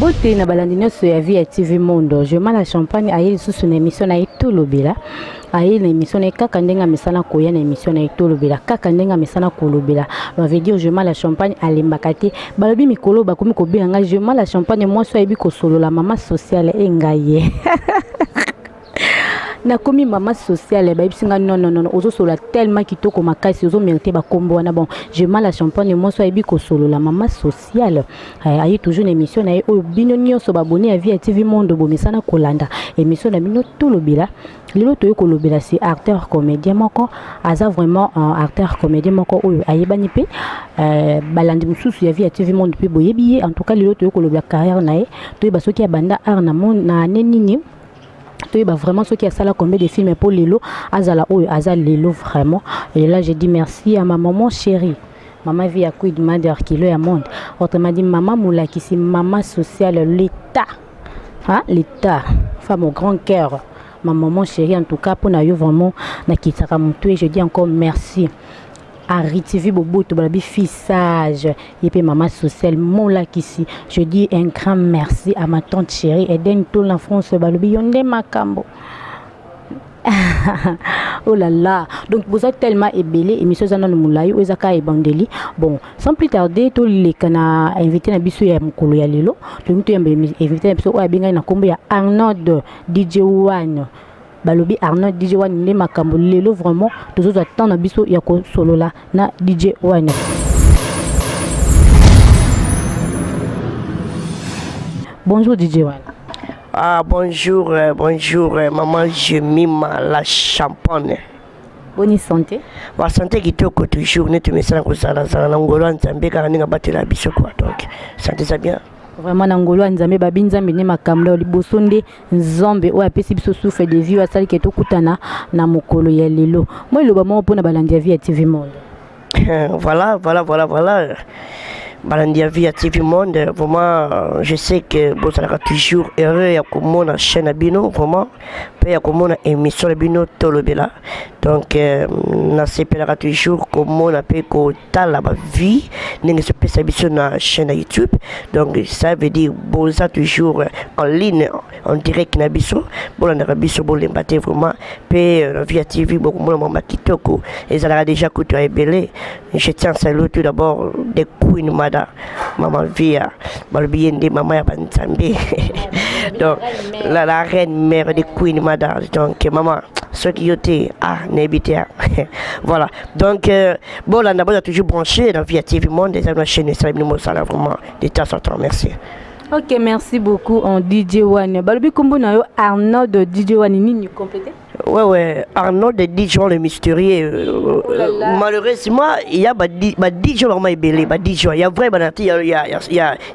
Mbote na balandino so ya via TV Monde. Je mala champagne aye sous une émission na itolobela. Aye na émission na kaka ndenga mesana koya na émission na itolobela. Kaka ndenga mesana kolobela. On veut dire je mala champagne alimbakati. Balobi mikolo bakomi ko bilanga je mala champagne moi so ebi ko solo la mama sociale engaye. Na komi maman sociale ba bisinga non ozo solo tellement kitoko makasi ozo mériter ba kombo wana bon je mal la champagne moi so ebi ko solo la maman sociale ayi toujours une émission na o bino nyonso ba boni à via TV Monde bo misana kolanda émission na bino tout lobila lelo to ko lobila c'est acteur comédien moko aza vraiment un acteur comédien moko oyo ayebani pe balandi mususu ya via TV Monde pe boyebi en tout cas lelo to ko lobila carrière na e to ba soki ya banda art na monde na nenini. Tu bah vraiment ceux qui a ça là combien de films pour Lelo azala ou azal Lelo vraiment et là je dis merci à ma maman chérie maman vie à couille de madère qui le monde autrement dit maman moula qui c'est maman sociale l'état hein l'état femme au grand cœur ma maman chérie en tout cas pour na yo vraiment na kitaka mutu je dis encore merci à Ritivi Boboto Balabi fils sage et puis maman sociale mola kisi je dis un grand merci à ma tante chérie Eden tout la France Balobi yonde makambo. Oh là là donc vous êtes tellement ébélé et monsieur Zanon Moulayo Ezaka et Bandeli bon sans plus tarder tous les cana invité na biso ya mukolo ya lelo donc tu invité na biso o abinga na kombo ya Arnold DJ One Balobi Arnold DJ One ne makambo lelo vraiment tous attendre biso ya ko solo la na DJ One. Bonjour DJ One. Ah bonjour bonjour maman je mime la champagne. Bonne santé. Wa santé kitoko toujours ne te mesana ko sala sala na ngolo nzambe ka ninga batela biso quoi donc santé ça bien. Vraiment nangolo nzambe babinzambe ne makambo liboso nde nzambe o apesi biso souffle de vie asali keto kutana na mokolo ya lelo moi loba mo pona balandi ya vie TV Monde. Voilà Balandia via TV Monde, vraiment, je sais que vous allez toujours heureux à comment la chaîne à Bino, vraiment, puis à comment la émission à Bino Tolobela. Donc, na s'appellera toujours comment on appelle que la vie, n'est-ce pas ça sur la chaîne à YouTube. Donc, ça veut dire bon ça toujours en ligne, en direct na biso, bon on a biso bon l'embaté vraiment, puis via TV beaucoup moins maman kitoko, et ça l'a déjà coûté à belé. Je tiens à saluer tout d'abord des Queen Mada, maman via, balbien de maman ya banzambe. Donc, la reine mère de Queen Mada, donc maman. Ceux qui étaient n'habitaient voilà donc bon là on a toujours branché dans via TV Monde des amis chaîne ça là vraiment des tas sortant merci. Ok merci beaucoup en DJ One balobi kombo na yo Arnaud de DJ One nini compléter. Ouais Arnaud de DJ One le mystérieux malheureusement il y a DJ vraiment ébélé DJ il y a vrai banati il y a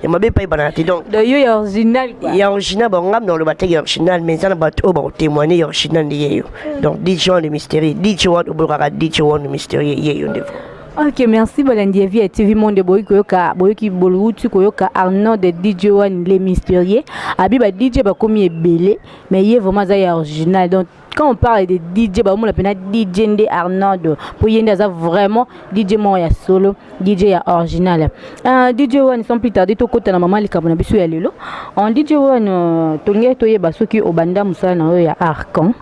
m'a pas banati donc de yo original quoi. Il y a original bon ngam dans le bataille original mais ça ba to ba témoigner original de donc DJ One le mystérieux DJ One obora DJ One le mystérieux yeyo ndefo. Ok, merci Balandia via TV Monde boyoki bolutu koyoka Arnaud de DJ One les mystérieux. Abi ba DJ ba komi ebele mais il est vraiment ça original. Donc quand on parle de DJ ba on l'appelle DJ Ndé Arnaud pour yende ça vraiment DJ mo ya solo, DJ ya original. DJ One sans plus tarder to kota na maman likabona biso ya lelo. En DJ One tonge toyeba soki obanda musala na ya Arcan.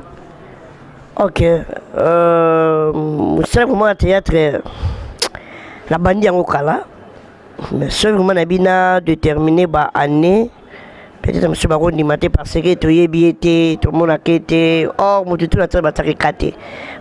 Ok, c'est vraiment théâtre. La bande en Okala, mais seulement n'a déterminé par année. Peut-être monsieur Baron Dimaté parce que tu y es billetté, tout le monde a quitté. Or, mon tout la table a été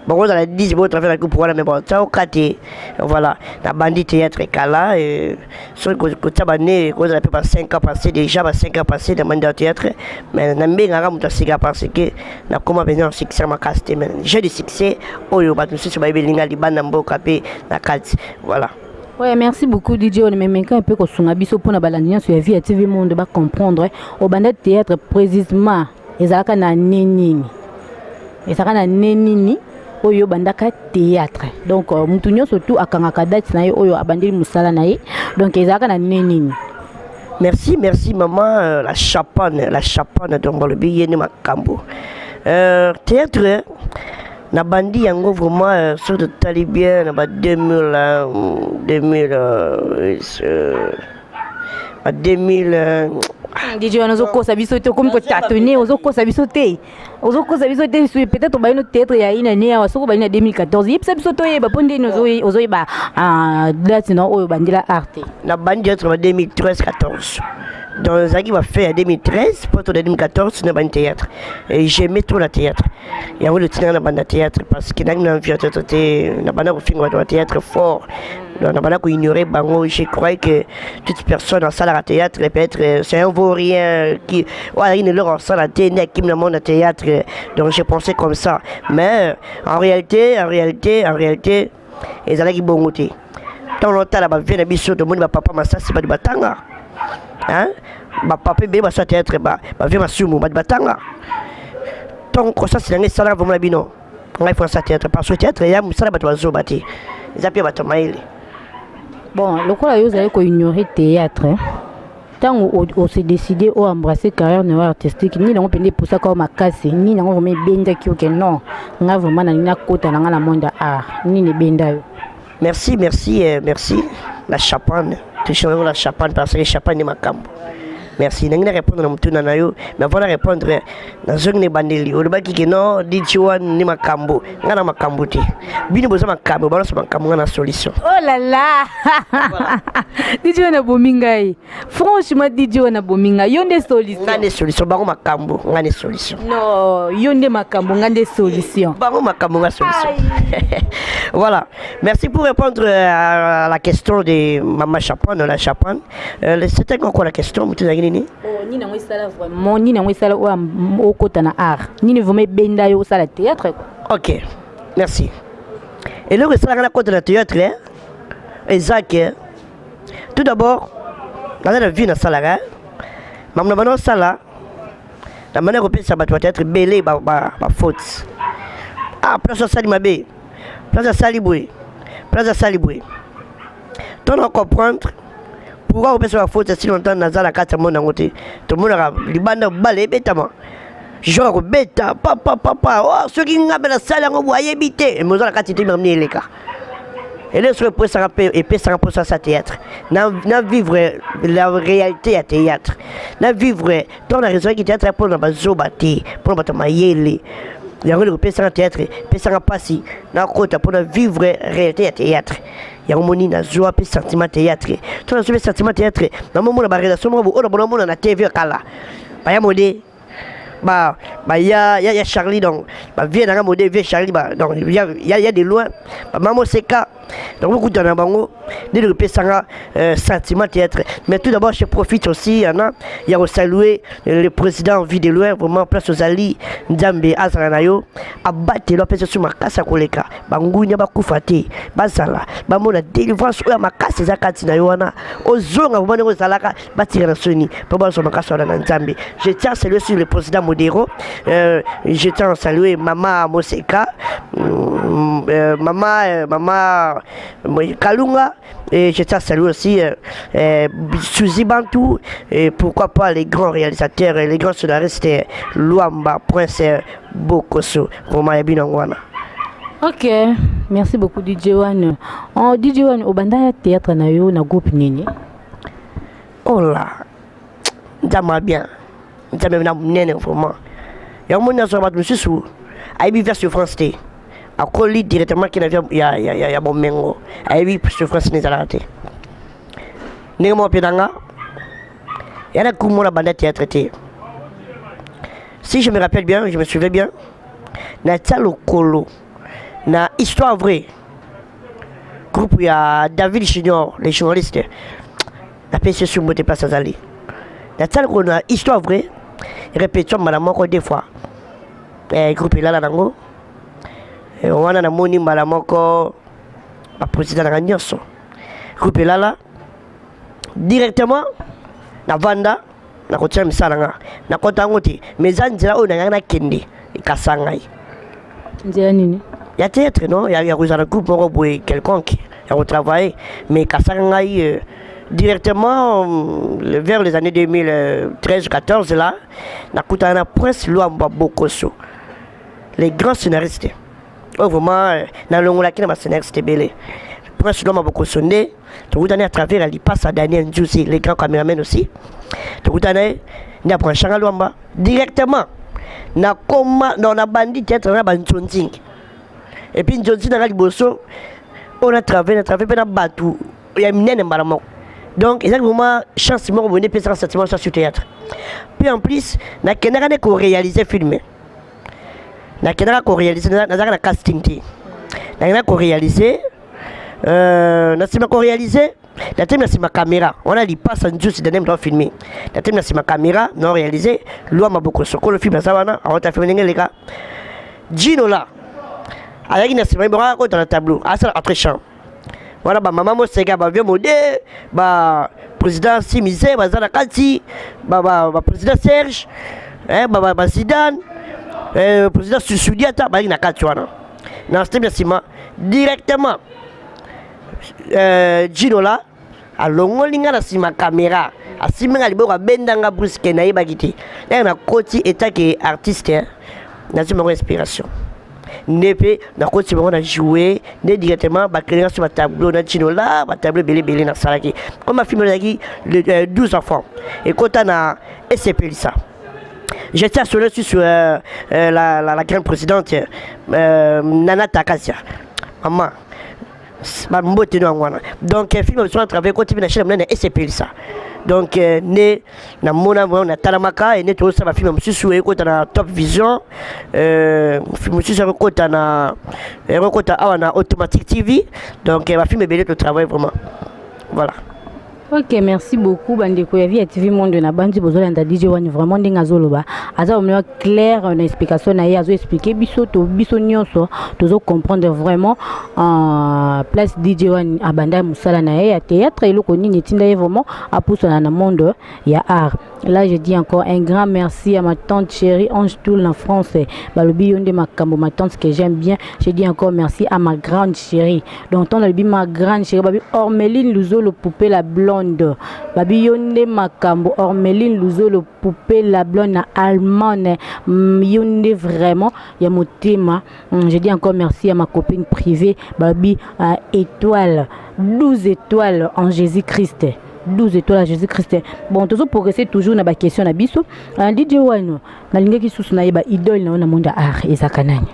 bon, on a dit bon travail pour voilà mais bon ça au caté. Voilà, la bande théâtre Kala et sur que ça bané qu'on a fait par 5 ans passé déjà par 5 ans passé dans bande théâtre mais n'a bien ngara muta siga parce que na comment venir succès ma caste mais j'ai des succès oh yo ba nous sur ba belinga li banda mboka pe na kati voilà. Ouais, merci beaucoup DJ on même un peu ko sunga biso pona balandina sur vie TV Monde ba comprendre au bande théâtre précisément ezalaka na nenini oyo bandaka théâtre donc mutu nyonso surtout akangaka date na ye oyo abandeli musala na ye donc ezalaka na nenini. Merci maman la champagne donc le billet de makambo théâtre na bandi yango vraiment sur de talibien na ba 2000 DJ wana ozokosa biso te comme kotatone ozokosa biso te peut-être obayino théâtre ya inane awa soko bayina 2014 yebisa biso toyeba mpo ndeni ozoyeba date na oyo bandela arte na bandi théâtre ba 2013-14 dans les années va faire 2013 pour 2014 na bandi théâtre et j'aimais trop la théâtre il y a eu le titre na bandi théâtre parce que dans une vie théâtre na bandi ko finga de théâtre fort na bandi ko ignorer bango je crois que toute personne en salle à théâtre peut-être c'est un vaurien qui voilà il ne leur en salle à théâtre qui me monde à théâtre donc j'ai pensé comme ça mais en réalité ils allaient qui bongoté tant longtemps là ba vient biso de monde ba papa massa c'est pas du batanga hein ba papa be ba sa théâtre ba vient masumu ba batanga donc ça c'est dans ça là vraiment bino on va faire ça théâtre parce que théâtre ya musala ba tozo bati ils appellent ba tomaili bon lokola yo zali ko ignorer théâtre tant on s'est décidé à embrasser carrière noire artistique ni nango pende pour ça comme makasi ni nango vraiment benda ki ok non nga vraiment na kota na la monde art ni ne benda yo merci la champagne toujours la champagne parce que champagne ni makambo merci nangi na répondre na mutuna na yo mais avant de répondre na zone ne bandeli o baki ke non DJ One ni makambo ngana makambo te bino boza makambo balo so makambo ngana solution oh là là DJ One bomingai franchement DJ One bominga yonde solution ngane solution bango makambo ngane solution non yonde makambo ngane solution bango makambo ngane solution voilà merci pour répondre à la question de Maman Chapan la Chapan c'était encore la question mutuna nini ni nango sala vraiment ni nango sala o kota na art ni ne vraiment benda yo sala théâtre quoi OK merci et le sala na kota na théâtre exact tout d'abord dans la vie na sala mamna bano sala la manière ko pesa ba théâtre belé ba faute place sali mabe place sali boy tu dois comprendre pourquoi on peut se faire faute si longtemps dans la carte mon côté tout le monde a libanda balé bétama genre bêta papa oh ceux qui ngabé la salle on voyait habiter et moi la carte était m'amener les cas et là sur pour ça rappel et puis ça pour ça théâtre na vivre la réalité à théâtre na vivre dans la raison qui théâtre pour na bazobati pour na mayele il y a le pesa théâtre pesa passi na côté pour vivre réalité à théâtre il y a un moni na joie pe sentiment théâtre tout le sentiment théâtre na moment la barrière sur moi on a na TV kala ba ya modé ba ya Charlie donc ba vient na modé vieux Charlie ba donc il y a des lois ba maman c'est cas donc beaucoup dans la bango de le pesa sentiment théâtre mais tout d'abord je profite aussi il y a saluer le président vie de loin vraiment place aux ali Nzambe azanayo abattre la pesa sur makasa koleka bangunya bakufate bazala ba mona délivrance ou makasa zakati na yona ozonga vraiment ngo zalaka batira na soni pa ba so makasa na Nzambe je tiens à saluer sur le président Modero je tiens à saluer maman Moseka maman Kalunga et je tiens à saluer aussi Suzy Bantou et pourquoi pas les grands réalisateurs et les grands scénaristes Luamba Prince Bokoso vraiment binangwana. OK merci beaucoup DJ One DJ One obanda théâtre na yo na groupe nini oh là ndama bien ndama nene vraiment ya mona so ba monsieur sou aibi version France T a collé directement qui n'avait il y a bon mengo aibi sur France n'est arrêté némo pedanga il y a comme la bande théâtre té si je me rappelle bien je me souviens bien na talo kolo na histoire vraie groupe il y a David Junior les journalistes la PC sur moté place Azali na talo kolo na histoire vraie répétition madame encore des fois groupe là nango wana na moni mbala moko ba président na nyonso groupe là directement na vanda na kotia misala nga na kota ngoti mezanzira o na kende ikasangai nzela nini ya théâtre non ya kuzana groupe moko boy quelconque ya travailler mais kasangai directement vers les années 2013-14 là na kutana Prince Luamba Bokoso les grands scénaristes oh vraiment na longola kina ba scénariste belé pour un ma beaucoup sonné tu vous à travers elle passe à Daniel Njusi les grands caméramans aussi tu vous donner n'a prend Changa Luamba directement na coma dans la bandit tête na banjonzing et puis Njonzing na liboso on a travaillé pendant batou il y a une embaramo donc exactement chance moi on est peut-être sentiment sur théâtre puis en plus na kenaka ko réaliser filmer na kenaka ko réaliser na casting ti na ko réaliser na sima ko réaliser la thème c'est ma caméra on a dit pas sans juste de même dans filmer la thème c'est ma caméra non réalisé loi m'a beaucoup soko le film ça wana on t'a fait venir les gars Gino là avec une sima bora ko dans le tableau à ça après champ voilà ba maman mo sega ba vieux modé ba président Simise ba zana kati ba président Serge ba Zidane président Susudiata ba ina kati wana na thème sima directement Gino là alongolinga na sima caméra asimenga liboka bendanga brusque na yebakiti na koti état que artiste na sima inspiration nepe na koti bango na jouer ne directement ba créer sur tableau na Gino là ba tableau belé na salaki comme ma film laki le 12 enfants et kota na SCP ça j'étais assuré sur la grande présidente Nana Takasia maman donc film sur travail côté na chaîne na SCP ça donc né na mona na talamaka et né tout ça va film sur côté na Top Vision film sur côté na Automatic TV donc va film belé le travail vraiment voilà. Ok, merci beaucoup. Bandeko ya via TV Monde na bandi bozola nda DJ One vraiment ndinga zoloba. Aza omyo clair na explication na ye azo expliquer biso nyonso tozo comprendre vraiment place DJ One abanda musala na ye ya théâtre eloko nini tinda ye vraiment apusana na monde ya art. Là je dis encore un grand merci à ma tante chérie Ange Toul en France. Balobi yonde makambo ma tante que j'aime bien. Je dis encore merci à ma grande chérie. Donc on a ma grande chérie babi Ormeline Luzolo poupée la blonde. Babi yonde makambo Ormeline Luzolo poupée la blonde na allemande. Yonde vraiment ya motema. Je dis encore merci à ma copine privée babi étoile 12 étoiles en Jésus-Christ. 12 étoiles à Jésus-Christ. Bon, toujours progresser toujours na ba question na biso. DJ Wano, na linga ki susu na yeba idole na monde art ezakanani.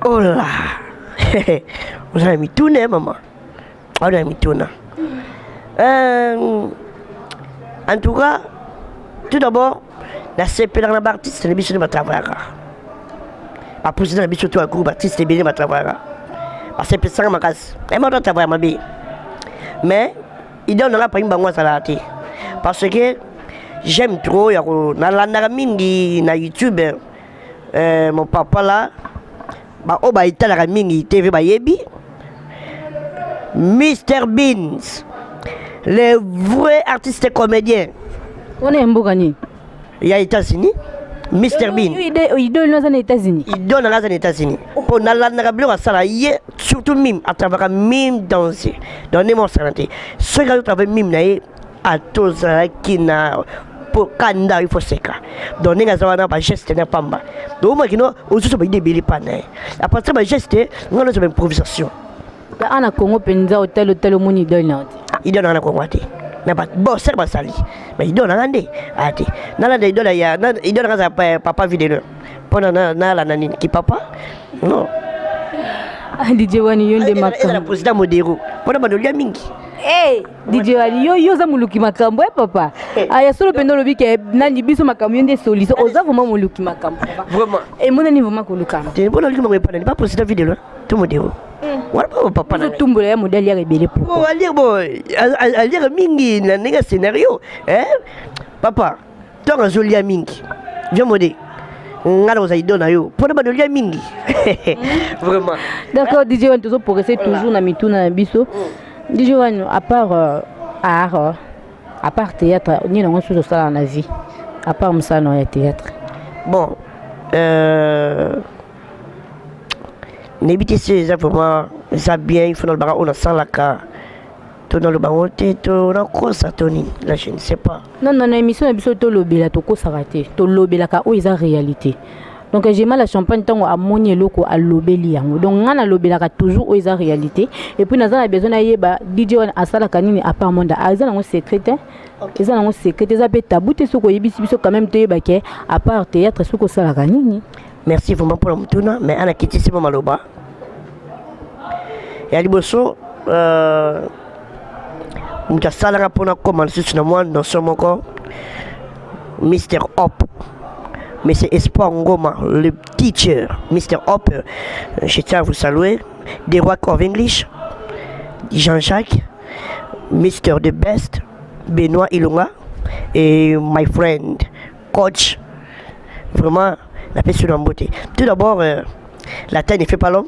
Oh là. Vous avez mis tout maman. On a mis tout en tout cas, tout d'abord, la CP dans la artiste, c'est le biso de ma travail. La présidente de biso tout à groupe artiste bien ma travail. La CP ça ma case. Et moi dois travailler ma vie. Mais il donne la pas une banque salati parce que j'aime trop ya ko na landa mingi na YouTube mon papa là ba oba itala mingi TV ba yebi Mr Beans le vrai artiste comédien on est mbokani ya États-Unis Mr Bean il donne aux États-Unis aux États-Unis pour na landa blo sala ye surtout mime à travers mime danser donner mon santé ce gars travaille mime na à tous qui na pour kanda il faut seka donner gazawana ba geste na pamba donc moi qui no aussi so ba idée pana à partir de geste on a une improvisation là ana Congo penza hôtel moni donne il donne na Congo ati na ba bosser ba sali mais il donne ngande ati na la idole ya il donne gaza papa vidéo pona na la nani ki papa non DJ Wani yonde makambo la président modéro pona ba dolia mingi DJ Wani yo za muluki makambo papa aya solo pendo lobi ke nani biso makambo yonde solution oza vraiment muluki makambo vraiment et mon ani vraiment koluka te bona liki mo pas président vidéo tout modéro wala papa na tumbo ya modèle ya rebelle pour aller aller mingi na nega scénario papa tonga zolia mingi viens modé ngala oza idona yo pona ba dolia mingi vraiment d'accord DJ Wani toujours progresser toujours na mituna na biso DJ Wani à part art à part théâtre ni na ngoso ça na vie à part musano ya théâtre bon n'habitez ces vraiment ça bien il faut dans le bar on a sans la car tout dans le bar on te to na ko ça toni là je ne sais pas non émission na biso to lobela to ko sarate to lobela ka o isa réalité donc j'ai mal la champagne tant à moni loko à lobeli yango donc ngana lobelaka toujours oza réalité et puis naza na besoin na yeba DJ wana asala kanini à part monde azana ngo secret eza nango secret eza pe tabou te soko yebisi biso quand même te yeba ke à part théâtre soko sala kanini. Merci vraiment pour la mutuna mais ana kiti sima maloba ya liboso mutasalanga pona commencer sur moi dans ce moko Mr. Hop, Monsieur Espoir Ngoma, le teacher, Mr. Hop, je tiens à vous saluer, des rois of English, Jean-Jacques, Mr. The Best, Benoît Ilunga, et my friend, coach, vraiment, la personne en beauté. Tout d'abord, la taille ne fait pas l'homme,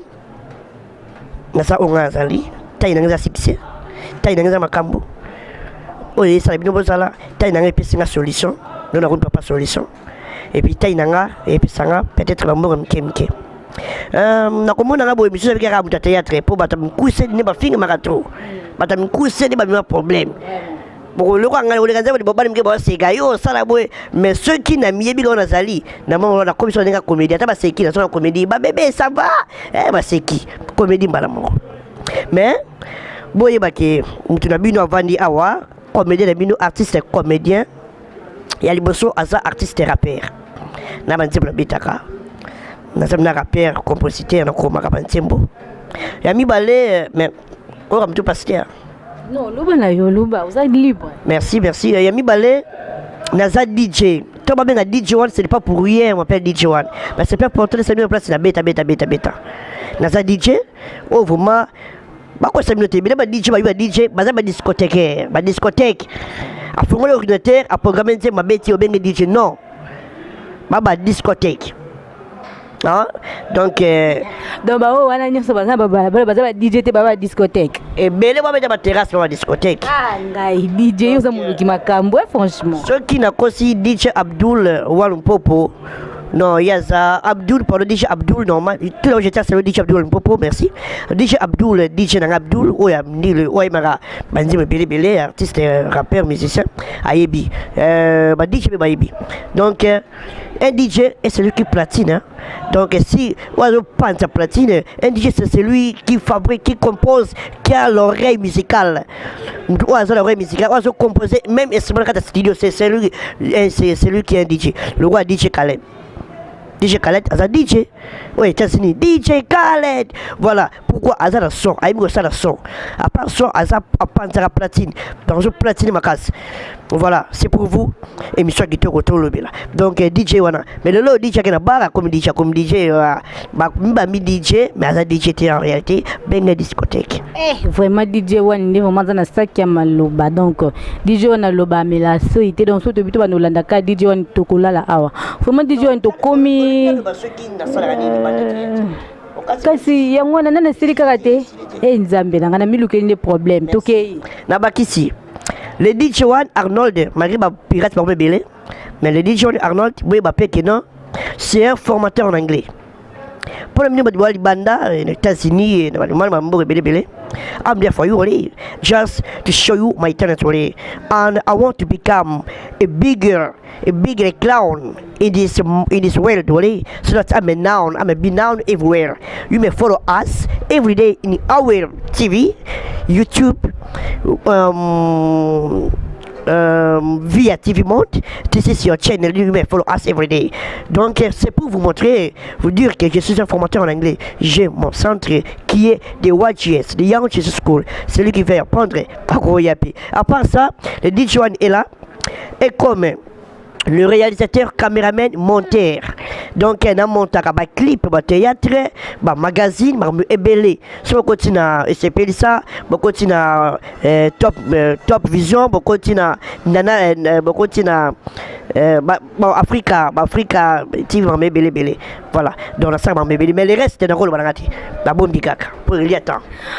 Nasa Onga Zali, taille n'a pas succès, taille n'a pas makambo, oui, ça a bien beau ça là, taille n'a pas une solution. Nous n'avons pas de solution. Et puis, taïnanga, et puis, ça peut-être la mort mke. Na komona ngabo émission avec un théâtre pour batam couser ne ba finga makato. Batam couser ne ba mi problème. Bon le roi ngalo le kanza ba bani mke ba sega yo sala boy mais ceux qui n'a miyebi na zali na mo la commission nga comédie ata ba seki na so comédie ba bébé ça va ba seki comédie mbala moko. Mais boye ba ke mutu na bino avandi awa comédien na bino artiste comédien. Il y a les bosso aza artiste rappeur. Na banzembo bitaka. Na zamna rappeur, compositeur na koma kabanzembo. Ya mi balé mais on tout pasteur. Non, luba na yo luba, vous êtes libre. Merci, merci. Ya mi balé naza DJ. Toi ba benga DJ One, ce n'est pas pour rien, on m'appelle DJ One. Mais c'est pas pour entrer ça place la bêta. Naza DJ, oh vraiment ba ko sa minute bi ba DJ ba DJ, ba za ba discothèque. A fond l'ordinateur a programmé ma bêtise au bien DJ non baba discothèque hein donc bah oh wana nyonso baza ba DJ te baba discothèque et belé ba ba terrasse ba discothèque ah ngai DJ yoza muluki makambo franchement ce qui n'a aussi DJ Abdul Walumpopo. Non, il y a ça. Abdul, pour le DJ Abdul, normal. Tout le monde, j'étais sur le DJ Abdul, Popo, merci. DJ Abdul, DJ Nang Abdul, oh, il le oh, il m'a dit, Bélé, artiste, rappeur, musicien, Ayebi. DJ Ayebi. Donc, un DJ est celui qui platine. Hein. Donc, si on pense à platine, un DJ c'est celui qui fabrique, qui compose, qui a l'oreille musicale. On a l'oreille musicale, on a composé, même instrument de studio, c'est celui qui est un DJ. Le roi DJ Khaled. DJ Khaled, Aza DJ. Oui, États-Unis. DJ Khaled. Voilà. Pourquoi Aza la son? Aïe, ça la son. À part son, Aza à platine. Dans une platine, ma casse. Voilà. C'est pour vous. Émission qui te retrouve le là. Donc, DJ, voilà. Mais le DJ qui est là, comme DJ, DJ, mais Aza DJ, en réalité, ben discothèque. Vraiment, DJ One, il vraiment dans ça qui a maloba. Donc, DJ One a loba, mais la société, donc, surtout, tu vas nous l'andaka, DJ One, tokola la awa. Vraiment, DJ One, to komi. Kasi yango na nana siri karate nzambe na ngana miluke ni problème tokei na bakisi le DJ One Arnold Marie ba pirate ba belé mais le DJ One Arnold boy ba pekeno c'est un formateur en anglais pour le minimum de banda aux États-Unis I'm there for you really, just to show you my talent really, and I want to become a bigger clown in this world really, so that I'm a be known everywhere. You may follow us every day in our TV, YouTube, via TV Monde. This is your channel, you may follow us every day. Donc c'est pour vous montrer, vous dire que je suis un formateur en anglais. J'ai mon centre qui est de YGS, de Young Jesus School, celui qui va apprendre à Goyapi. À part ça, le DJ One est là, et comme le réalisateur, caméraman, monteur. Donc, il y a un monteur, un clip, un théâtre, un magazine, un ébélé. Si on continue à essayer ça, on continue à Top Vision, on continue à Africa, TV, on ébélé. Voilà. Donc, ça, on ébélé. Mais le reste, c'est un rôle, la bonne bigaka. Pour il y a temps.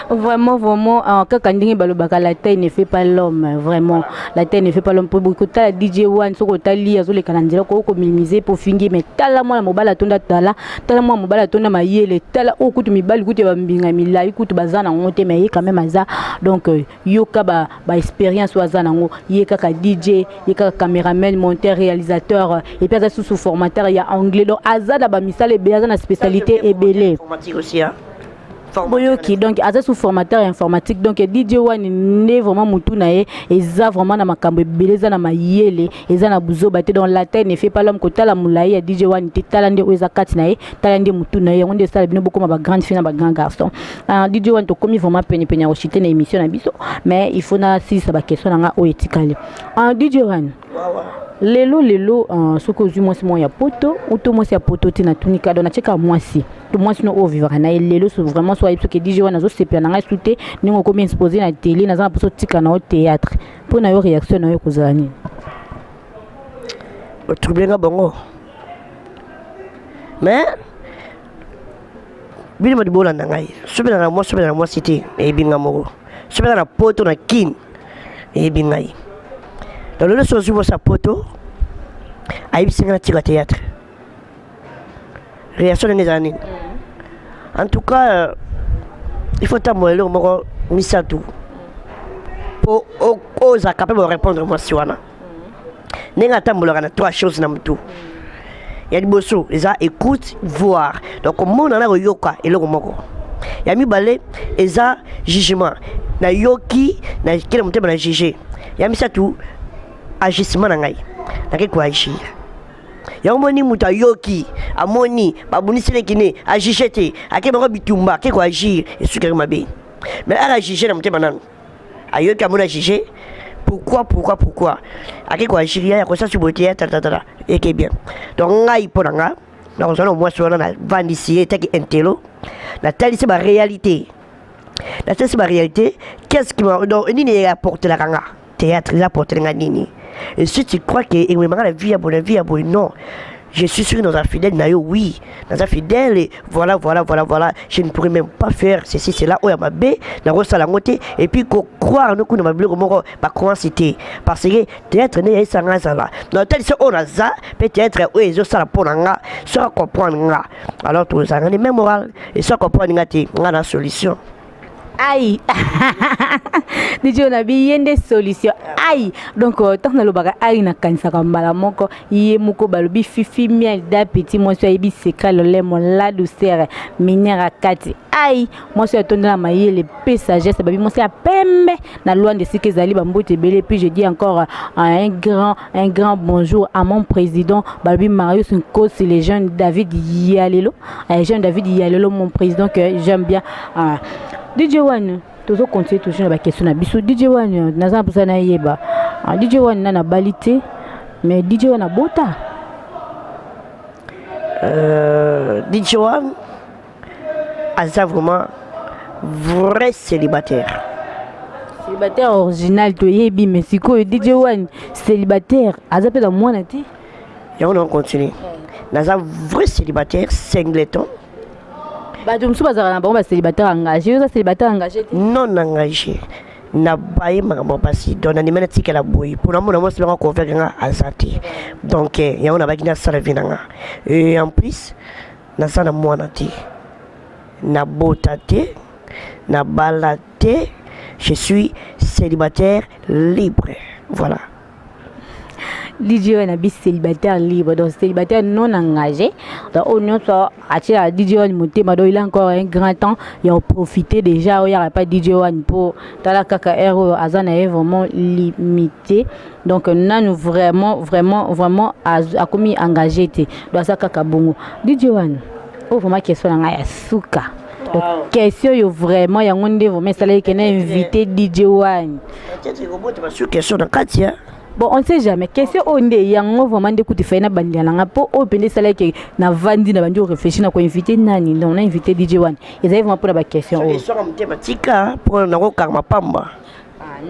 Vraiment, quand la taille ne fait pas l'homme, vraiment. La taille ne fait pas l'homme. Pour beaucoup de DJ One, sur le azole kanandira ko minimiser pour fingi mais tala mwana mobala tonda tala mwana mobala tonda mayele tala okutu mibali kutu ba mbinga milai kutu bazana ngote mais quand même aza donc yoka ba expérience wazana ngo yeka ka DJ yeka caméraman monteur réalisateur et puis aza sous formateur ya anglais donc aza da ba sala ebele aza na spécialité ebele informatique aussi hein. boyoki donc aza sous formateur informatique donc DJ One ne vraiment mutu na ye eza vraiment na makambo ebele eza na mayele eza na buzoba te donc la taille ne fait pas l'homme kotala mulai ya DJ One te tala nde oza kati na ye tala nde mutu na ye yango nde sala bino beaucoup ba grande fille na ba grand garçon DJ One to komi vraiment pene pene ya chiter na émission na biso mais il faut na si ça ba question nga o etikali DJ One lelo soko zu mwasi mo ya poto uto mwasi ya poto te na tunika do na cheka mwasi to mwasi no o vivre na lelo so vraiment so ayipso ke DJ One zo sepela na ngai souté ningo komi exposer na télé na za poso tika na au théâtre pour na yo réaction na yo kozani o troubler bongo mais bino mo dibola na ngai sobela na mwasi te e binga mo sobela na poto na kin e bingai. Dans le leçon sur sa poto, à Ibsinga tira théâtre. Réaction des années. En tout cas, il faut t'amoyer le mot misatou. Pour oser capable de répondre moi si wana. Nenga tambola na trois choses na mtu. Il y a des bosso, les a écoute, voir. Donc comment on a le yoka et le moko. Il y a mi balé, les a jugement. Na yoki, na kile mtu na juger. Il y a mi ça tout. Agissement na ngai na ko agir ya moni muta yoki amoni babuni sele kine agishete ake bako bitumba ke ko agir et sukere mabe mais à agir na mutema nan ayoki amona agir pourquoi ake ko agir ya ko sa subote ya tata et que bien donc ngai ponanga na ko sona moi sona na vandisier taki entelo na tali c'est ma réalité la c'est ma réalité qu'est-ce qui m'a donc ni ne apporte la kanga théâtre il apporte la nini. Et si tu crois que la vie à bonne, non. Je suis sûr dans un fidèle, oui. Dans un fidèle, et voilà. Je ne pourrais même pas faire ceci, c'est là où il y a ma baie, dans la moitié, et puis croire nous qu'on a oublié comment ma croyancité. Parce que théâtre n'est pas là. Dans tel c'est on a ça, peut-être, oui, je sais la pour nga, ça comprendre. Alors, tout ça, on est même moral, et ça comprendre, on a la solution. Aïe DJ on a bien des solutions aïe donc tant na lobaka aïe na kanisa kambala moko yé moko balobi fifi miel da petit moi so yebi secret le lait mon la douceur minera kati aïe moi so tonda la maille les passagers babi moi c'est à pembe na loin de ce que zali bambote belé puis je dis encore un grand bonjour à mon président balobi Marius Nkos les jeunes David Yalelo mon président que j'aime bien DJ One, toujours continuer toujours la question na biso. DJ One, naza pour ça na yeba. DJ One na balité, mais DJ One a bota. DJ One, asa vraiment vrai célibataire. Célibataire original to yebi mais siko DJ One célibataire, asa pe dans moi na ti. Et on continue. Naza vrai célibataire singleton. Bah tu me souviens ça na ba célibataire engagé, ça célibataire engagé. Non engagé. Na baye makambo pasi donc na nimena tikela boy pour na mona c'est pas convaincre nga azati. Donc ya on a bakina sala vinanga. Et en plus na sana mwana ti. Na botate, na balate, je suis célibataire libre. Voilà. DJ One a célibataire libre, donc célibataire non engagé. Donc on a à DJ One monté, mais il a encore un grand temps. Il a profité déjà, il n'y a pas DJ One pour la KKR, Azana est vraiment limité. Donc nous vraiment à commis engagé dans sa kakabongo. DJ One, oh vraiment question à Souka. Question yo vraiment ya ngonde vraiment ça là qui est invité DJ One. Question dans Katia. Bon, on ne sait jamais. Question on est yango vraiment de côté faire na bandia na po o pende sala ke na vandi na bandio réfléchir na ko inviter nani donc on a invité DJ One. Ils avaient vraiment pour la question. Ils sont mathématique pour na ko karma pamba.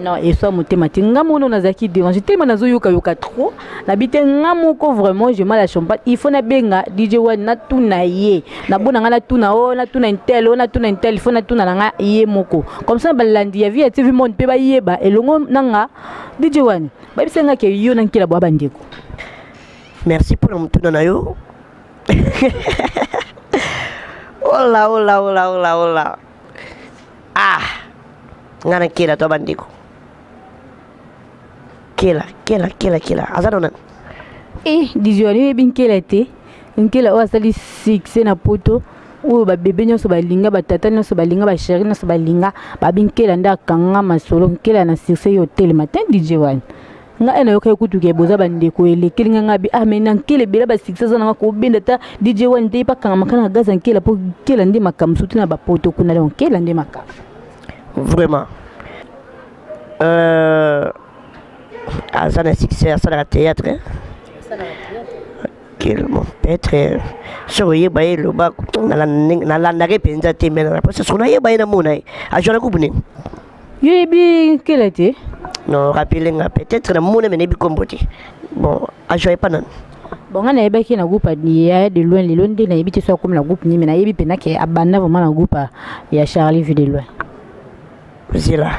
Non, ils sont mathématiques. Ngamo na zaki dérange tellement nazo yoka trop. Na bité ngamo ko vraiment je mal la champagne. Il faut na benga DJ One na tuna ye. Na bona ngala tuna o na tuna intel o na tuna intel il faut na tuna nga ye moko. Comme ça balandi ya vie TV monde pe ba yeba elongo nanga DJ One. Ba bisenga ke yo na nkila bwa bandeko. Merci pour le tuna na yo. Ola. Ah. Ngana kila to bandeko. Kila. Azano nan. DJ One bin kila te. nkela oyo asali succès na poto oyo babebe nyonso balinga batata nyonso balinga basheri nyonso balinga babi nkela nde akanga masolo nkela na succès yo telema te DJ wana nga ena yoka kutuke boza bandeko elekeli nga bi ah mais nkele bela ba succès na ko benda ta DJ wana nde pa kanga makana gaza nkela po nkela nde makamsuti na bapoto kuna donc nkela nde makam vraiment azana succès asala théâtre mon peut-être sur ye baye le ba na la repenza te mais parce que sona ye baye na mona a jona ko bune ye bi nkela te non rappelez peut-être na mona mais bi kombote bon a joye pas nan bon nga na yebaki na groupe ya de loin le londe na yebi te so comme la groupe ni mais na yebi pena ke abanda vraiment na groupe ya Charlie vu de loin c'est là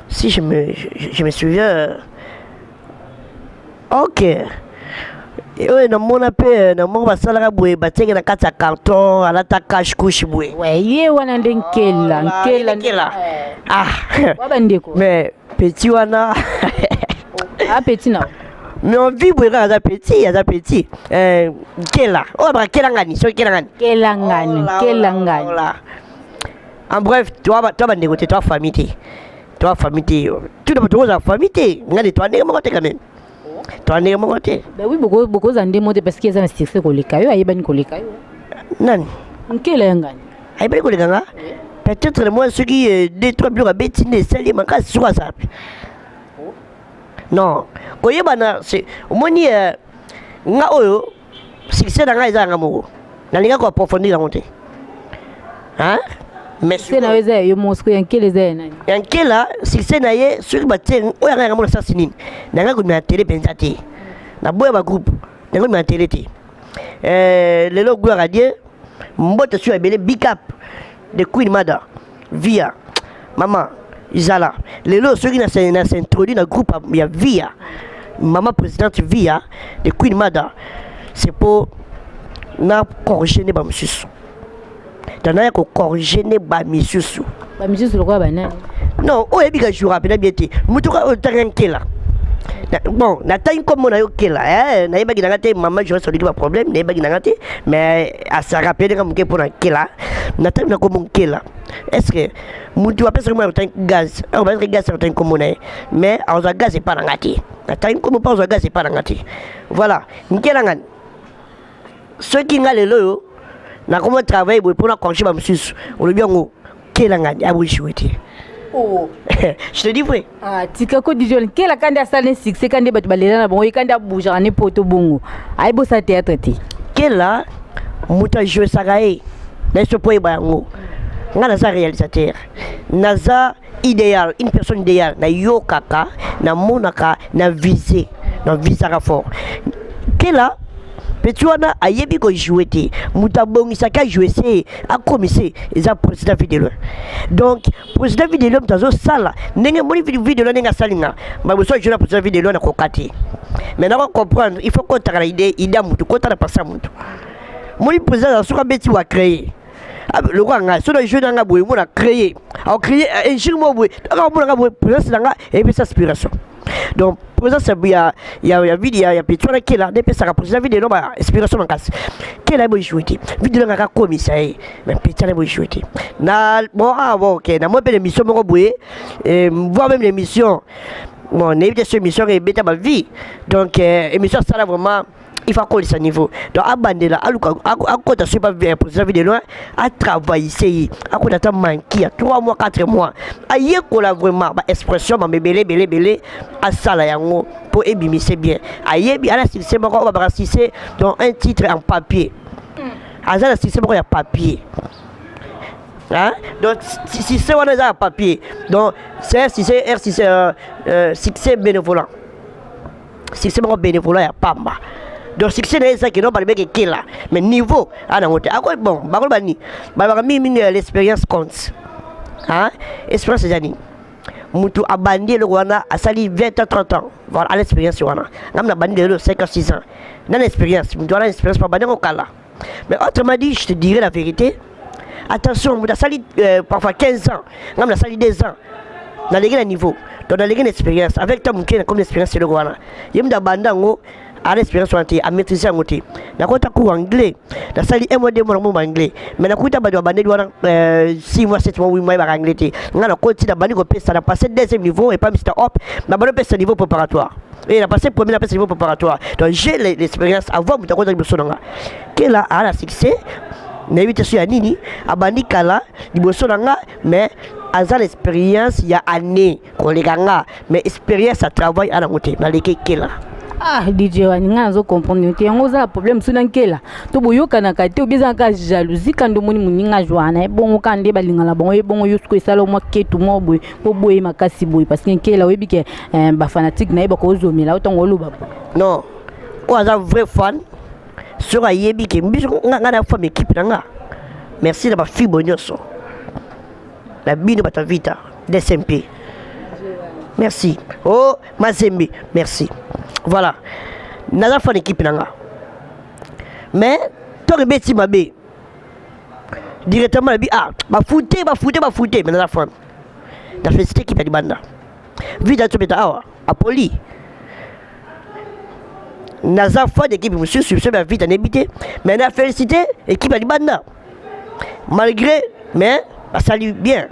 si je me souviens ok et na mona pe na mo basala boye batenge na kata carton alata cash couche boye ouais ye wana nde nkela ah wabandeko mais petit wana ah petit na mais on vit boye à petit nkela oh ba kela ngani so kela ngani en bref toi bandeko te toi famille tout le monde famille ngani toi ndenge mo te quand même toi ndenge mo te ben oui beaucoup zande mo te parce que ça na succès koleka yo ayebani koleka yo nani nkela ngani ayebani koleka nga peut-être moi ceux qui deux trois blocs à bétiner sali maka sur ça non koyebana c'est omoni nga oyo succès na nga eza nga moko nalinga ko approfondir ngo te hein mais c'est na weza yo mosco yankela eza nani yankela succès na ye sur baten oyo nga mo sa sinini nanga ko na télé penza te na boya ba groupe nanga na télé te lelo gloire à Dieu mbote sur ebele big up de Queen Mada via maman Izala lelo ceux qui na s'introduit dans groupe ya via maman présidente via de Queen Mada c'est pour na corriger ne ba msusu tana ko corriger ne ba misusu lokwa banani non o ebi ka jour apena biete mutuka o tankela bon na taille comme na yo kela na yeba gina te maman je résoudre pas problème na yeba gina te mais à se rappeler comme que pour na kela na taille na comme kela est-ce que mutu apesa comme tank gaz on va gaz sur tank comme mais on a gaz et pas ngati na taille comme pas on gaz et pas ngati voilà nkela ngani ceux qui ngalelo na comment travailler pour na conchiba msusu on le bien ngo kela ngani abushuiti oh je te dis vrai ah tika ko dijon kela kanda asale succès kande batu balela na bongo kanda bouger ne poto bongo ay bo sa théâtre ti kela muta jouer sagae na ce point bango ngana za réalisateur naza idéal une personne idéale na yo kaka na monaka na viser na visara fort kela petit wana ayebi ko jouer te muta bongisa ka jouer c'est a commisser eza président vidéo donc président vidéo mtazo sala ndenge moni vidéo ndenge salinga ba boso jouer président vidéo na kokati mais na comprendre il faut qu'on tara idée mutu ko tara passa mutu moni président suka beti wa créer le roi nga so do jouer nga boy mo na créer a créer un jour mo boy nga mo nga boy président nga et puis sa aspiration donc président c'est il y a vidéo il y a petit on qui là depuis ça président vidéo ba inspiration en casse qui là boy jouer vidéo nga commissaire mais petit là boy jouer na bon OK na moi belle émission mo boy et voir même l'émission bon éviter cette émission et bêta ma vie donc émission ça là vraiment il faut coller ce niveau donc abandela aluka akota super bien président vidéo a travailler c'est akota manquer 3 mois 4 mois aye kola vraiment ba expression ma belé a sala yango pour ebimisa bien aye bi ala c'est bon on va c'est donc un titre en papier azala c'est bon il y a papier hein donc si c'est on a papier donc c'est si c'est bénévolat si c'est bon bénévolat il y a pamba donc succès n'est ça qui non pas le mec qui là mais niveau à la montée à quoi bon bakol bani ba mimi l'expérience compte hein expérience jani mutu abandi le wana asali 20 ans 30 ans voilà à l'expérience wana ngamna bandi le 5 ans 6 ans dans l'expérience mutu a l'expérience pas bandi ko kala mais autrement dit je te dirais la vérité attention mutu asali parfois 15 ans ngamna asali 2 ans dans les niveau donc dans les expérience avec ta mutu comme expérience le wana yemda bandango à l'expérience à maîtriser en côté na kota cours anglais na sali un mois 2 mois mon anglais mais na kuta ba do bande 6 mois 7 mois 8 mois ba anglais te ngana koti na bani ko pesa na passer deuxième niveau et pas Mr. Hop na bano pesa niveau préparatoire et na passé premier na pesa niveau préparatoire donc j'ai l'expérience avant de kota liboso nga kela a la succès na évite sur ya nini abandi kala liboso nga mais aza l'expérience ya année koleka nga mais expérience à travail à la côté na leke kela ah DJ wani nga zo comprendre te yango za problème suna nkela to boyoka na kate obiza ka jalousie kando moni muninga joana bongo kande balingala bongo bongo yusko esalo mwa ketu mo boy boy makasi boy parce que nkela webi ke ba fanatique na yeba ko zomela otango loba non o aza vrai fan sur ayebi ke mbiso nga na femme équipe nga merci na ba fibo nyoso la bino bata vita DSMP merci oh Mazembe merci voilà naza fan équipe nanga mais to rebeti mabe directement la bi ah ba fouté mais naza fan na félicité équipe ya banda vita to beta awa apoli naza fan équipe monsieur sur la vita n'habité mais na félicité équipe ya banda malgré mais ça salue bien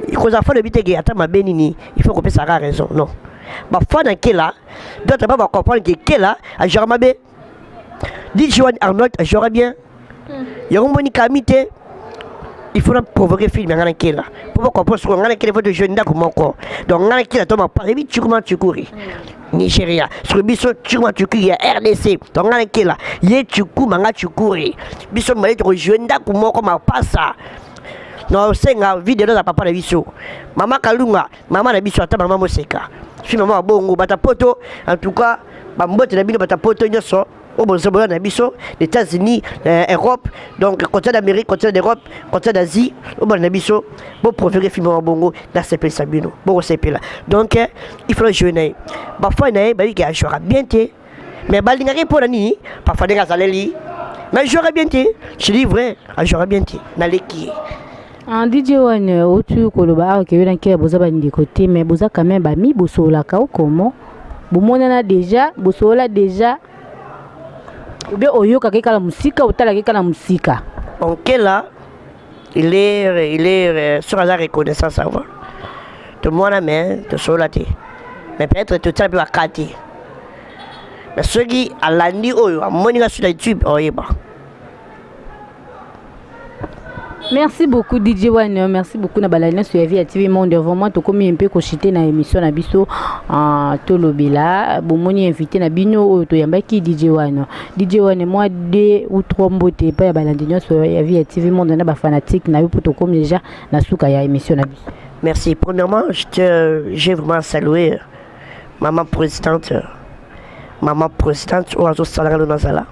il faut faire le but que attends ma bénini il faut qu'on puisse avoir raison non ma fan en là d'autres pas comprendre que là à Jarmabe dit Johan Arnold j'aurais bien il y a un bon camité il faut provoquer film en là pour comprendre ce qu'on a qu'il faut de jeune d'accord encore donc on a qu'il a tombe pas vite tu comment tu courir Nigeria sur biso tu comment tu courir RDC donc on a qu'il là yé tu cours manga tu courir biso malé tu jeune d'accord comment pas ça non senga vidéo za papa na biso mama kalunga mama na biso ata mama moseka fi mama bongo bata poto en tout cas ba mbote na bino bata poto nyoso au bon sabona na biso les États-Unis Europe donc côté d'Amérique côté d'Europe côté d'Asie au bon na biso pour proférer fi mama bongo na CP Sabino bon CP là donc il faut jouer ba fa na ba ki a jouer bien té mais ba linga pour nani parfois nga zaleli mais jouer bien té je dis vrai a jouer bien té na leki en DJ One otu koloba ke yona ke boza ba ndi côté mais boza quand même ba mi bosola ka comment bomonana déjà bosola déjà ou bien oyoka ke kala musika otala ke kala musika donc là il est sur la reconnaissance avant tout le monde a main de solate mais peut-être tout ça peut akati mais ceux qui à l'andi oyo a moninga sur YouTube oyeba. Merci beaucoup DJ One, merci beaucoup na balana sur Via TV Monde vraiment to komi un peu kochité na émission na biso tolobela bomoni invité na bino o to yambaki DJ One. DJ One moi 2 ou 3 mbote pa ya balandinyo sur Via TV Monde na ba fanatique na yo poto komi déjà na suka ya émission na biso. Merci. Premièrement, j'ai vraiment salué maman présidente au azo salanga na sala.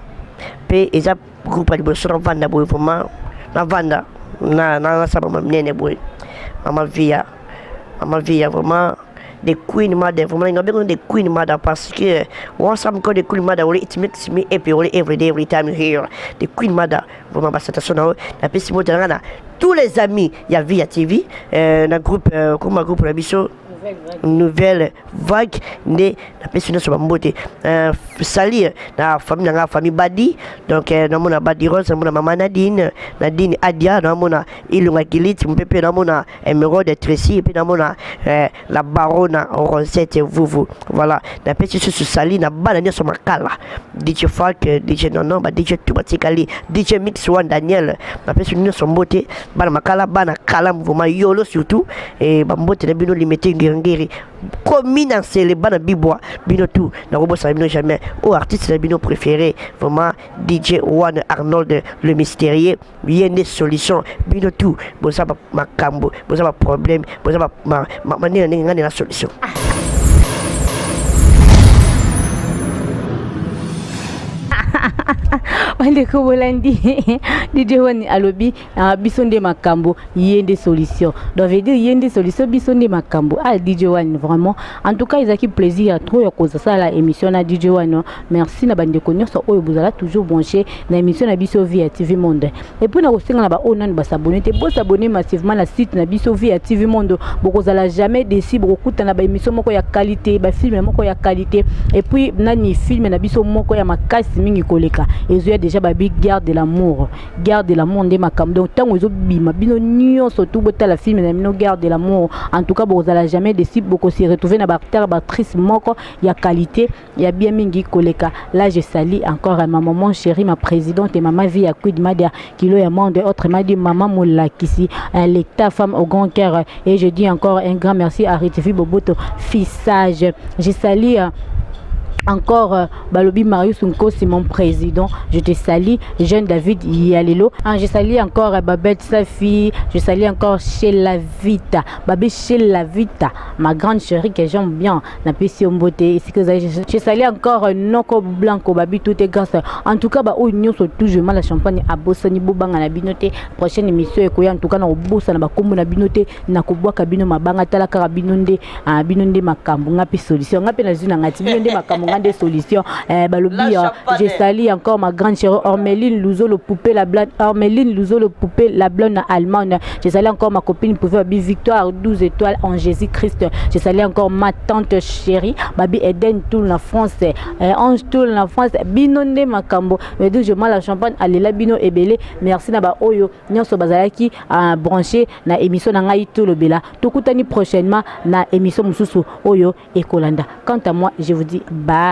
Pe eza groupe de bosso na vanda boy vraiment na vanda na sama mnene boy mama via vraiment the queen mother vraiment nga bengo the queen mother parce que once I'm called the queen mother it makes me happy every day every time here the queen mother vraiment basata sona na pesi mo tanga tous les amis ya Via TV na groupe comme groupe la biso nouvelle vague ne la personne sur mbote salir na famille Badi donc na mona Badi Rose na mona mama Nadine Adia na mona Ilunga Gilit mpepe na mona Emeraude Tracy et puis na mona la baronne Rosette Vuvu voilà na personne sur salir na bana nyo sur makala DJ Falk DJ Nono ba DJ Tubatikali DJ Mix One Daniel na personne nyo sur mbote bana makala bana kala mouvement yolo surtout et ba mbote na bino limité ngiri commune en célébra na bibois bino tout na robo sa bino jamais au artiste na bino préféré vraiment DJ One Arnold le mystérieux bien des solutions bino tout boza makambo boza problème boza manina ngani la solution. bandeko bolandi DJ One alobi biso nde makambo yende solution donc veut dire yende solution biso nde makambo DJ One vraiment en tout cas ezaki plaisir trop ya koza ça la émission na DJ One merci na bandeko nyonso oyo bozala toujours branché na émission na biso via TV Monde et puis na kosenga na ba onan ba s'abonner te bo s'abonner massivement na site na biso via TV Monde bokozala jamais déci bokuta na ba émission moko ya qualité ba film moko ya qualité et puis nani film na biso moko ya makasi mingi koleka ezo déjà babi garde de l'amour nde makambo donc tango ezo bima bino nyonso tout bota la film na bino garde de l'amour en tout cas bozala jamais déci boko se retrouver na ba acteur ba actrice moko ya qualité ya bien mingi koleka là je salue encore ma maman chérie ma présidente et maman vie à Quid Madia kilo ya monde autre m'a dit maman Moulakisi l'état femme au grand cœur et je dis encore un grand merci à Ritifi Boboto fissage je salue encore Balobi Marius Unko, c'est mon président. Je te salue, jeune David Yalelo. Je salue encore Babette Safi. Je salue encore Sheila Vita. Babé Sheila Vita, ma grande chérie que j'aime bien. Napesi Ombote. Je salue encore Noko Blanco. Babi tout est grâce. En tout cas, où nous sommes toujours mal la champagne à Bossani Bobanga na binote. Prochaine émission est en tout cas na Bossa na Bakombo na binote. Na Koboa Kabino Mabanga Tala Karabinonde. Binonde Makambo. Ngapi solution. Ngapi na zuna ngati. Binonde Makambo. Des solutions Balobi je salue encore ma grande chérie Ormeline Louzo le poupée la blonde Ormeline Louzo le poupée la blonde allemande je salue encore ma copine pouvait Victoire 12 étoiles en Jésus-Christ je salue encore ma tante chérie Babi Eden tout la France Ange tout la France binonde makambo mais donc je mal la champagne aller la bino ebele merci na ba oyo nyonso bazalaki branché na émission na ngai tout le bela tokutani prochainement na émission mususu oyo ekolanda quant à moi je vous dis bye.